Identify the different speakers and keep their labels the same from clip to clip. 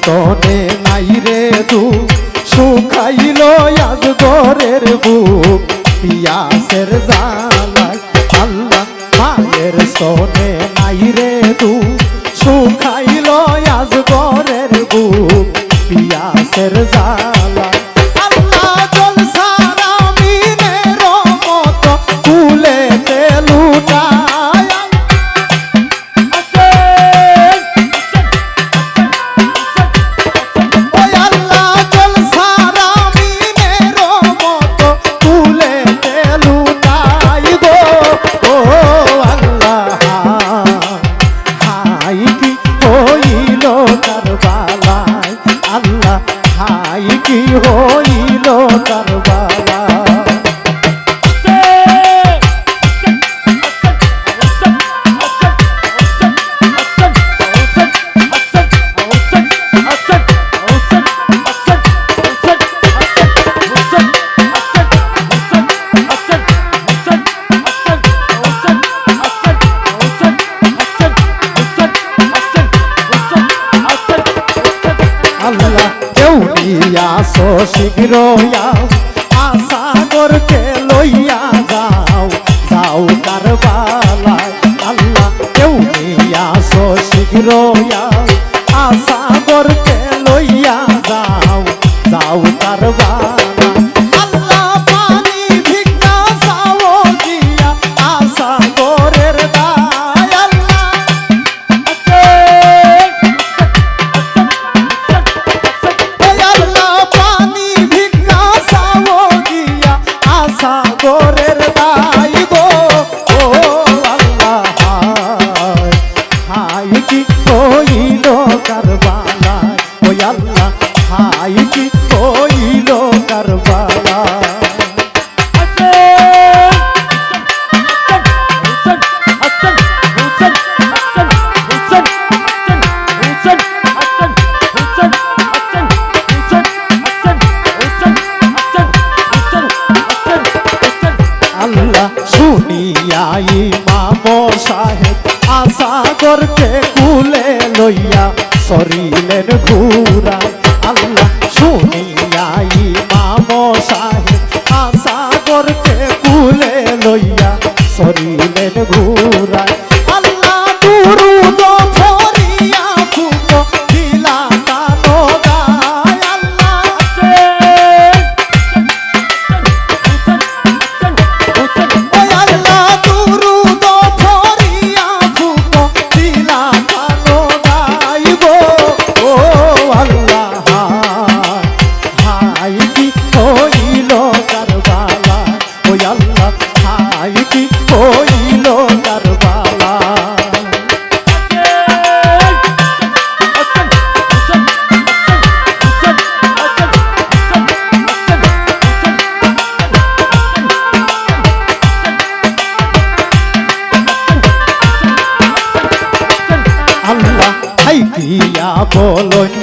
Speaker 1: স্তনে নাই রে দুঃখ শুকাইল আজ ঘরের বুক পিয়াসের জ্বালায় আল্লাহ মায়ের স্তনে নাই রে দুঃখ শুকাইল আজ ঘরের বুক পিয়াসের জ্বালায় আল্লাহ জল সারা মিনের মতো কুলেতে লুটায় ওই আল্লাহ জল সারা মিনের মতো কুলেতে লুটায় গো ও আল্লাহ হাই কি হইল কারবালায় আল্লাহ হাই কি হইল কারবালায় আল্লাহ কেউ আসো শীঘ্র আশা করকে লইয়া যাও যাও কারবালায় আল্লাহ কেউ আসো শীঘ্র আশা করকে লইয়া যাও যাও কারবালায় আল্লাহ পানি ভিক্ষা চাও দিয়া আশা করের দায় আল্লাহ পানি ভিক্ষা চাও দিয়া আশা করের দায় গো ও আল্লাহ হাই কি হইল কারবালায় ও আল্লাহ হাই কি হইল কারবালায় আল্লাহ শুনিয়া ইমাম সাহেব আশা করতে কুলে লইয়া সরিলেন ঘুরা আল্লাহ শুনিয়া ইমাম সাহেব আশা করতে কুলে লইয়া সরিলেন ঘুরা আল্লাহ দুরুদ ফরিয়া ফুক দিলা কানো গায় আল্লাহ ওই আল্লাহ দুরুদ ফরিয়া ফুক দিলা কানো গায় গো ও আল্লাহ হাই কি হইল কারবালায় ওই আল্লাহ হাই কি হইল কারবালায় আল্লাহ হাই দিয়া বলন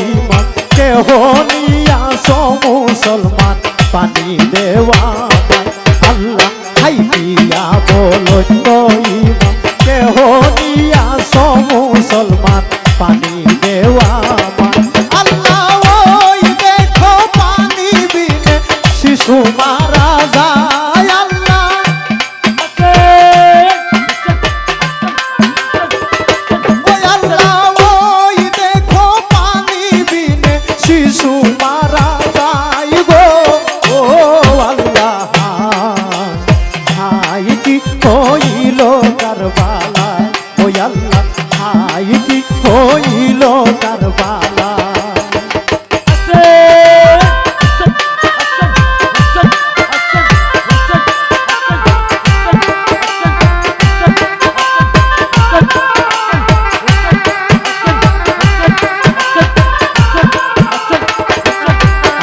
Speaker 1: ইমান কেহ নিয়াস মুসলমান পানি দেওয়া আল্লাহ হাই দিয়া বলন ইমান কেহ নিয়াস মুসলমান পানি দেওয়া আল্লাহ ওই দেখো পানি বিনে শিশু মারা যায় আল্লাহ ওই আল্লাহ ওই দেখো পানি বিনে শিশু মারা যায় গো ও আল্লাহ হাই কি হইল কারবালায় ওই আল্লাহ হাই কি হইল কারবালায়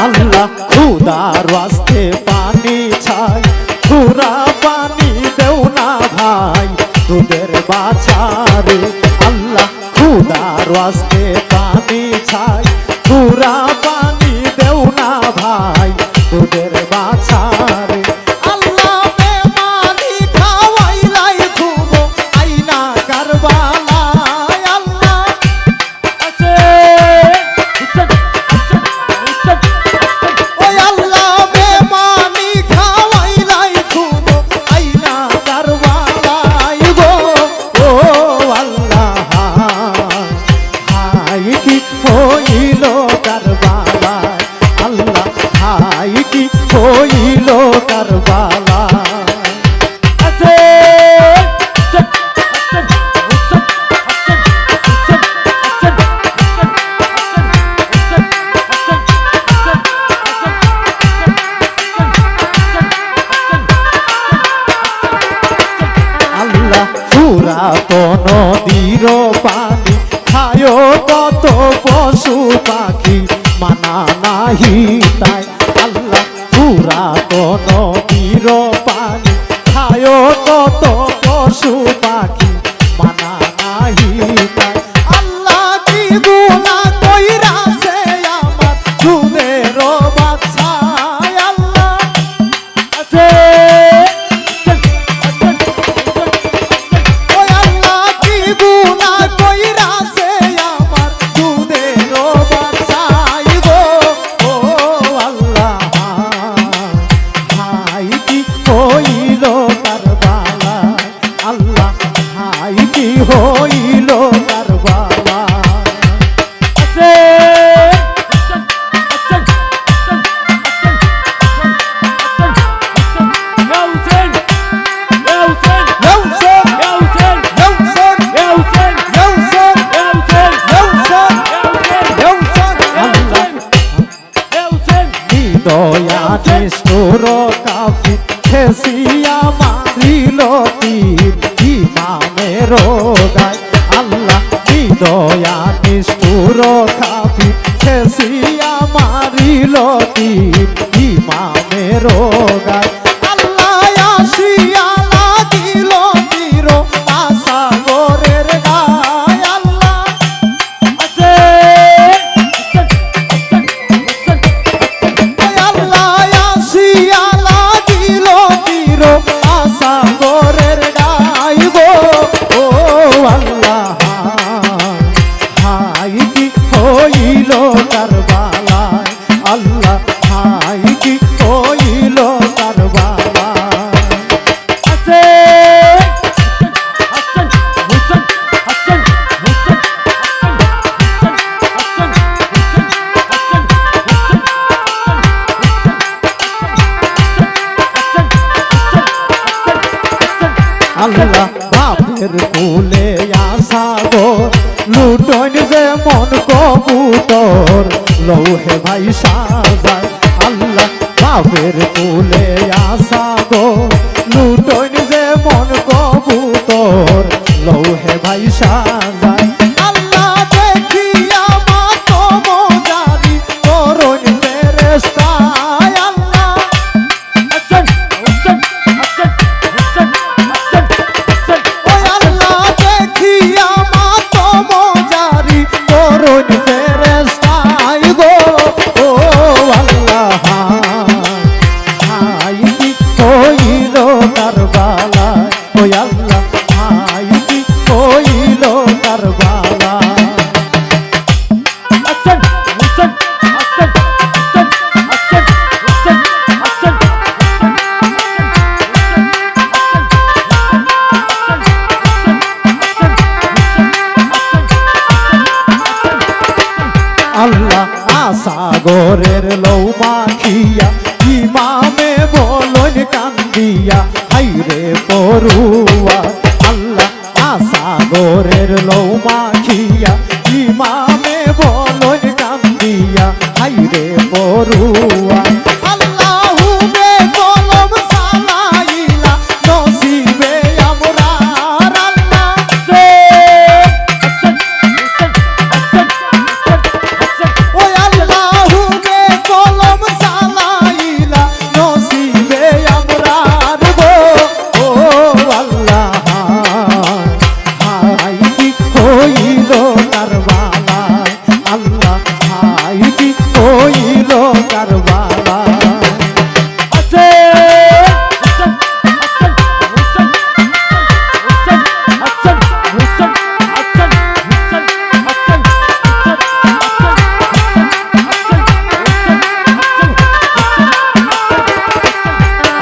Speaker 1: আল্লাহ খুদার ওয়াস্তে পানি ছাই পুরা পানি দেও না ভাই দুধের বাছারে আল্লাহ খুদার ওয়াস্তে পানি ছাই পুরা পানি দেও না ভাই দুধের বাছারে আল্লাহ বেমানি খাওয়াইলাই খুব আইনা কারবালায় আল্লাহ দয়া নিষ্ঠুর কাফি ঠেসিয়া মারিল তীর ইমামের গায় আল্লাহ দয়া নিষ্ঠুর কাফি ঠেসিয়া মারিল তীর ইমামের গায় আল্লাহ আসিয়া লাগিল তীর সাগরের গায় আল্লাহ আছে আল্লাহ আসিয়া লাগিল তীর সাগরের গায় গো ও আল্লাহ হাই কি হইল কারবালায় আল্লাহ হাই কি হইল কারবালায় আছে আল্লাহ বাপের কুলে আসা গো লুটন যে মন কবুতর লৌহে ভাই সাজায় আল্লাহ বাপের কুলে আসা গো লুটন যে মন কবুতর লৌহে ভাই সাজায় আল্লাহ দেখিয়া মাত মজারি করুন ফেরেশতায় আল্লাহ আল্লাহ সাগরের লৌ মাখিয়া ইমামে বলন কান্দিয়া হাইরে পড়ুয়া আল্লাহ সাগরের লৌ মাখিয়া ইমামে বলন কান্দিয়া হাইরে পড়ুয়া আল্লাহু বে কলম সালাইলা নসিবে আমরা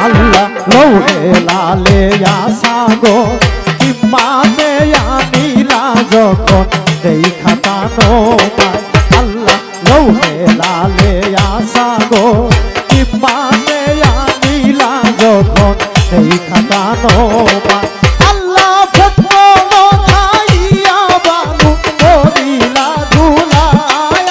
Speaker 1: আল্লাহ লৌহে লালে আসা গো ইমামে আনিলা যখন দেখা তানো আল্লাহ লৌহে লালে আসা গো ইমামে আনিলা যখন দেখা তানো আল্লাহ ফটলো খাইয়া বানু করিলা ধুলায়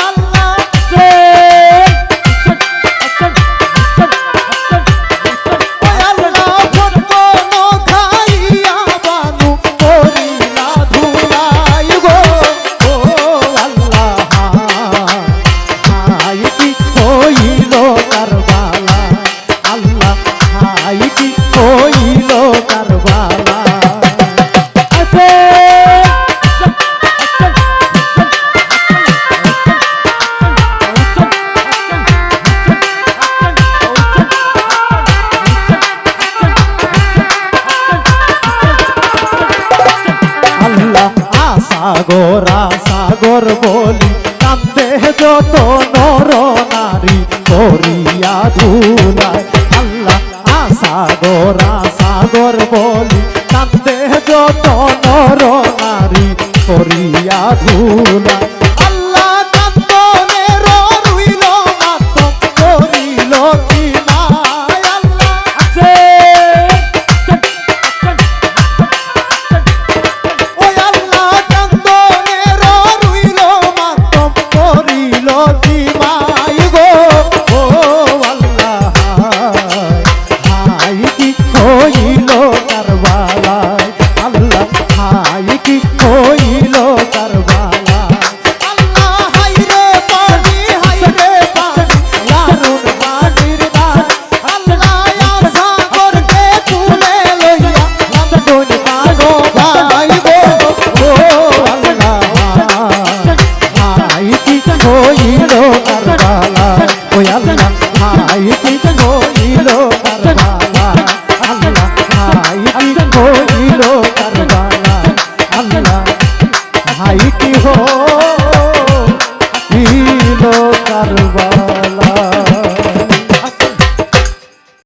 Speaker 1: আল্লাহ সাগরা সাগর বলি কান্দে যত নর নারী করিয়া ধুলায় আল্লাহ সাগরা সাগর বলি কান্দে যত নর নারী করিয়া ধুলায় আল্লাহ কান্দনে রইল মাত করিল কি মায় আল্লাহ আছে কি মাই গো ও আল্লাহ হইল কারবালা আল্লাহ হাইতি হইল কারবালা আল্লাহ হাইতি হইল কারবালা